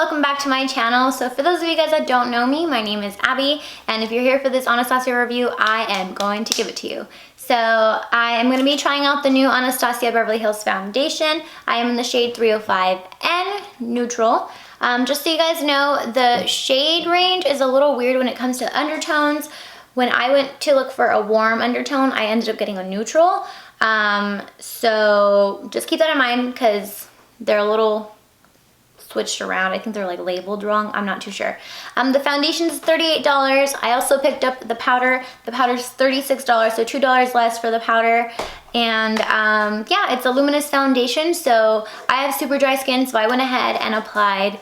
welcome back to my channel. So for those of you guys that don't know me, my name is Abby, and if you're here for this Anastasia review, I am going to give it to you. So I am going to be trying out the new Anastasia Beverly Hills foundation. I am in the shade 305N Neutral. Just so you guys know, the shade range is a little weird when it comes to undertones. When I went to look for a warm undertone, I ended up getting a neutral. So just keep that in mind because they're a little switched around. I think they're like labeled wrong. I'm not too sure. The foundation is $38. I also picked up the powder. The powder's $36, so $2 less for the powder. And yeah, it's a Luminous foundation. So I have super dry skin, so I went ahead and applied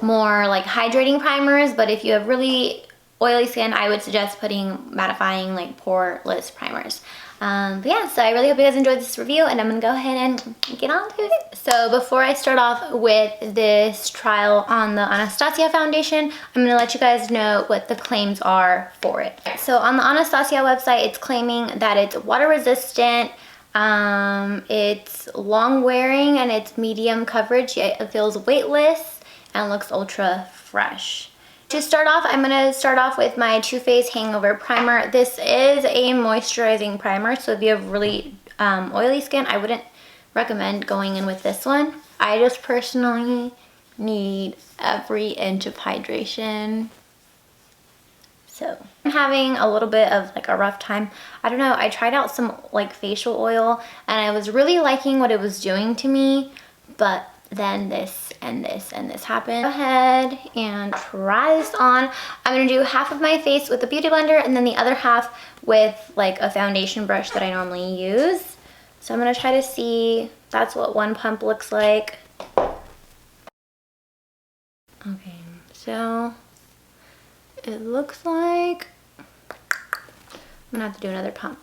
more like hydrating primers. But if you have really oily skin, I would suggest putting mattifying like poreless primers. But yeah, so I really hope you guys enjoyed this review, and I'm gonna go ahead and get on to it. So before I start off with this trial on the Anastasia foundation, I'm gonna let you guys know what the claims are for it. So on the Anastasia website, it's claiming that it's water resistant, it's long wearing, and it's medium coverage. It feels weightless and looks ultra fresh. To start off, I'm going to start off with my Too Faced Hangover Primer. This is a moisturizing primer, so if you have really oily skin, I wouldn't recommend going in with this one. I just personally need every inch of hydration. So I'm having a little bit of like a rough time. I don't know, I tried out some like facial oil and I was really liking what it was doing to me, but then this and this and this happened. Go ahead and try this on. I'm gonna do half of my face with a beauty blender and then the other half with like a foundation brush that I normally use. So I'm gonna try to see, that's what one pump looks like. Okay, so it looks like I'm gonna have to do another pump.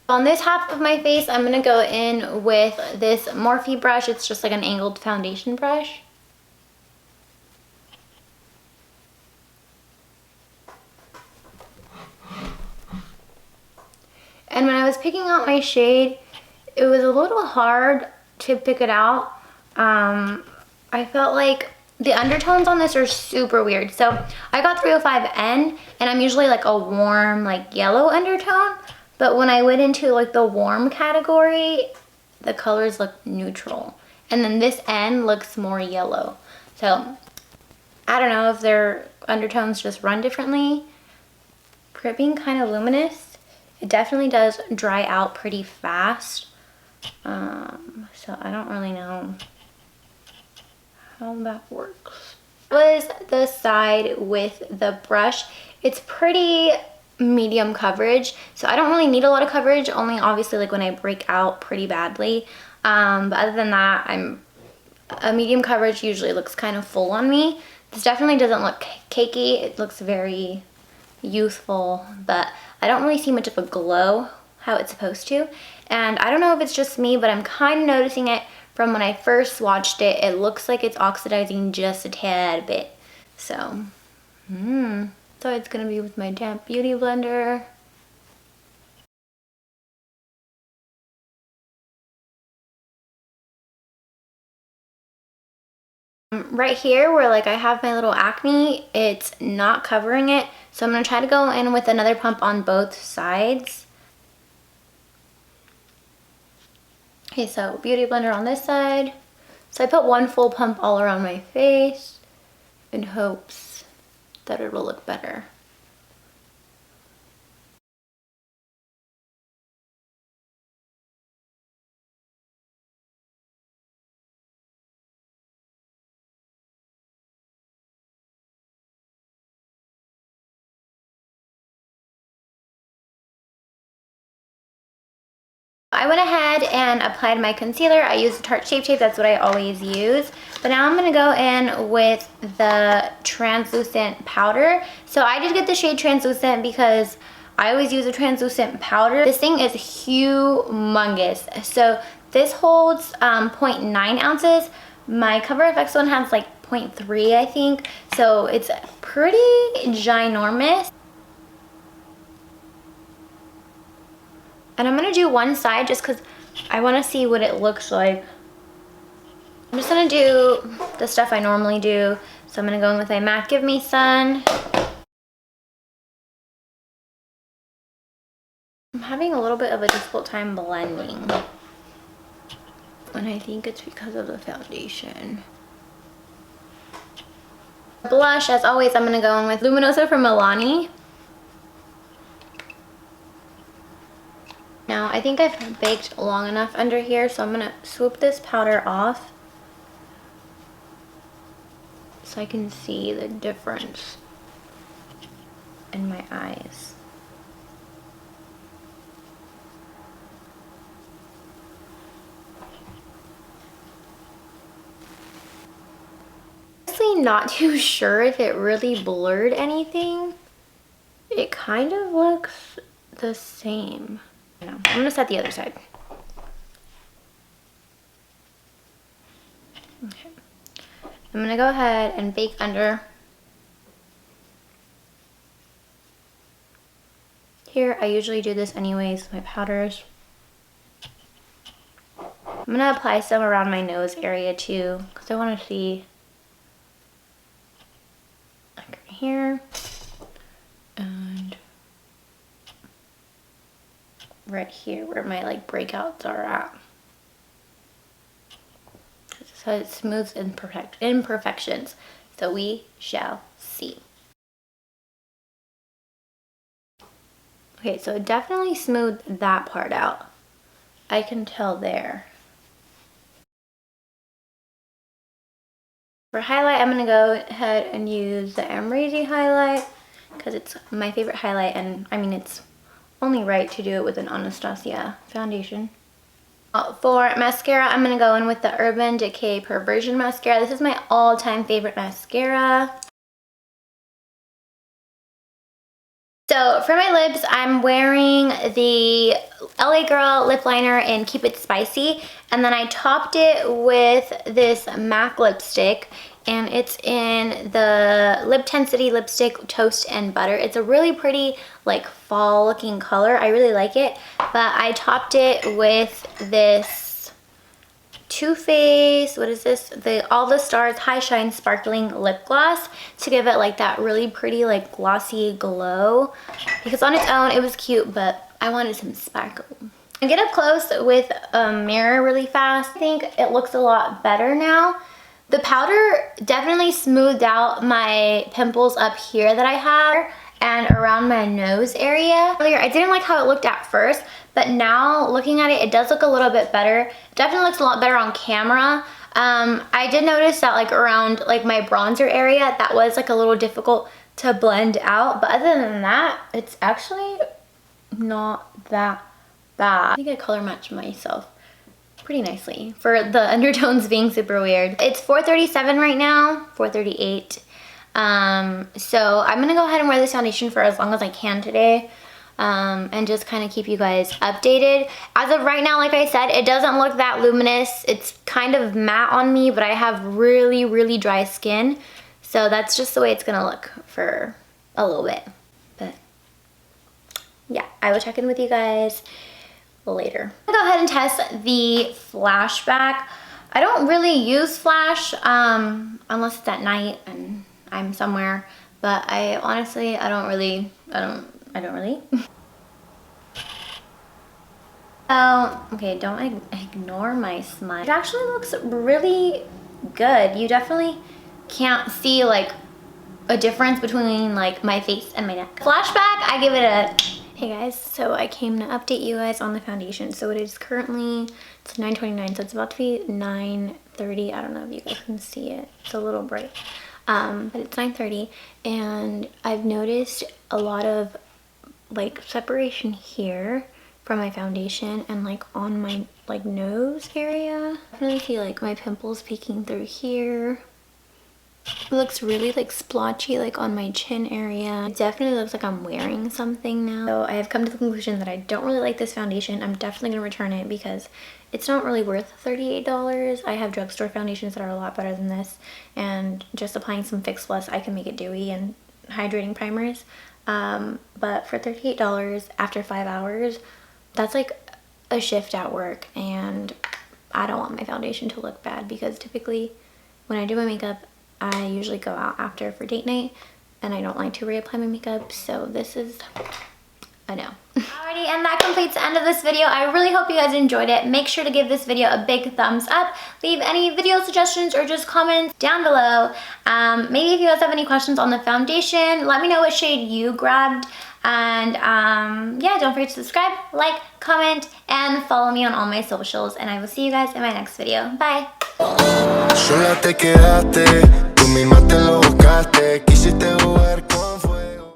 On this half of my face, I'm going to go in with this Morphe brush. It's just like an angled foundation brush. And when I was picking out my shade, it was a little hard to pick it out. I felt like the undertones on this are super weird. So I got 305N, and I'm usually like a warm, like yellow undertone. But when I went into like the warm category, the colors look neutral. And then this N looks more yellow. So I don't know if their undertones just run differently. For it being kind of luminous, it definitely does dry out pretty fast. So I don't really know how that works. Was the side with the brush. It's pretty medium coverage, so I don't really need a lot of coverage, only obviously like when I break out pretty badly, but other than that, a medium coverage usually looks kind of full on me. This definitely doesn't look cakey. It looks very youthful, but I don't really see much of a glow how it's supposed to. And I don't know if it's just me, but I'm kind of noticing it from when I first swatched it. It looks like it's oxidizing just a tad bit. So so it's gonna be with my damp beauty blender. Right here where like I have my little acne, it's not covering it. So I'm gonna try to go in with another pump on both sides. Okay, so beauty blender on this side. So I put one full pump all around my face in hopes that it will look better. I went ahead and applied my concealer. I used Tarte Shape Tape, that's what I always use. But now I'm gonna go in with the translucent powder. So I did get the shade translucent because I always use a translucent powder. This thing is humongous. So this holds 0.9 ounces. My Cover FX one has like 0.3, I think. So it's pretty ginormous. And I'm gonna do one side just because I want to see what it looks like. I'm just gonna do the stuff I normally do. So I'm gonna go in with my MAC Give Me Sun. I'm having a little bit of a difficult time blending. And I think it's because of the foundation. Blush, as always, I'm gonna go in with Luminous from Milani. Now, I think I've baked long enough under here, so I'm gonna swoop this powder off so I can see the difference in my eyes. Honestly, not too sure if it really blurred anything. It kind of looks the same. I'm gonna set the other side. Okay. I'm gonna go ahead and bake under. Here, I usually do this anyways with my powders. I'm gonna apply some around my nose area too, because I want to see like right here and right here where my like breakouts are at. So it smooths imperfections. So we shall see. Okay, so it definitely smoothed that part out. I can tell there. For highlight, I'm gonna go ahead and use the Amrezy highlight because it's my favorite highlight, and I mean it's only right to do it with an Anastasia foundation. For mascara, I'm gonna go in with the Urban Decay Perversion mascara. This is my all-time favorite mascara. So for my lips, I'm wearing the LA Girl lip liner in Keep It Spicy, and then I topped it with this MAC lipstick, and it's in the Lip Tensity lipstick Toast and Butter. It's a really pretty like fall looking color. I really like it, but I topped it with this Too Faced, what is this? The All the Stars High Shine Sparkling Lip Gloss to give it like that really pretty like glossy glow, because on its own it was cute, but I wanted some sparkle. I get up close with a mirror really fast. I think it looks a lot better now. The powder definitely smoothed out my pimples up here that I have and around my nose area. Earlier, I didn't like how it looked at first, but now looking at it, it does look a little bit better. Definitely looks a lot better on camera. I did notice that like around like my bronzer area, that was like a little difficult to blend out. But other than that, it's actually not that bad. I think I color match myself pretty nicely for the undertones being super weird. It's 4:37 right now, 4:38. So I'm gonna go ahead and wear this foundation for as long as I can today, and just kind of keep you guys updated. As of right now, like I said, it doesn't look that luminous. It's kind of matte on me, but I have really, really dry skin. So that's just the way it's gonna look for a little bit. But yeah, I will check in with you guys later. I'll go ahead and test the flashback. I don't really use flash unless it's at night and I'm somewhere, but I honestly, I don't really. Oh, okay, don't ignore my smile. It actually looks really good. You definitely can't see like a difference between like my face and my neck. Flashback, I give it a... Hey guys, so I came to update you guys on the foundation. So it is currently, it's 9:29, so it's about to be 9:30. I don't know if you guys can see it. It's a little bright. But it's 9:30 and I've noticed a lot of like separation here from my foundation and like on my like nose area. I really feel like my pimples peeking through here. It looks really like splotchy like on my chin area. It definitely looks like I'm wearing something now. So I have come to the conclusion that I don't really like this foundation. I'm definitely gonna return it because it's not really worth $38. I have drugstore foundations that are a lot better than this, and just applying some Fix Plus, I can make it dewy and hydrating primers. But for $38 after 5 hours, that's like a shift at work, and I don't want my foundation to look bad because typically when I do my makeup, I usually go out after for date night and I don't like to reapply my makeup, so this is a no. Alrighty, and that completes the end of this video. I really hope you guys enjoyed it. Make sure to give this video a big thumbs up. Leave any video suggestions or just comments down below. Maybe if you guys have any questions on the foundation, let me know what shade you grabbed. And yeah, don't forget to subscribe, like, comment, and follow me on all my socials. And I will see you guys in my next video. Bye. Sola te quedaste, tú misma te lo buscaste, quisiste jugar.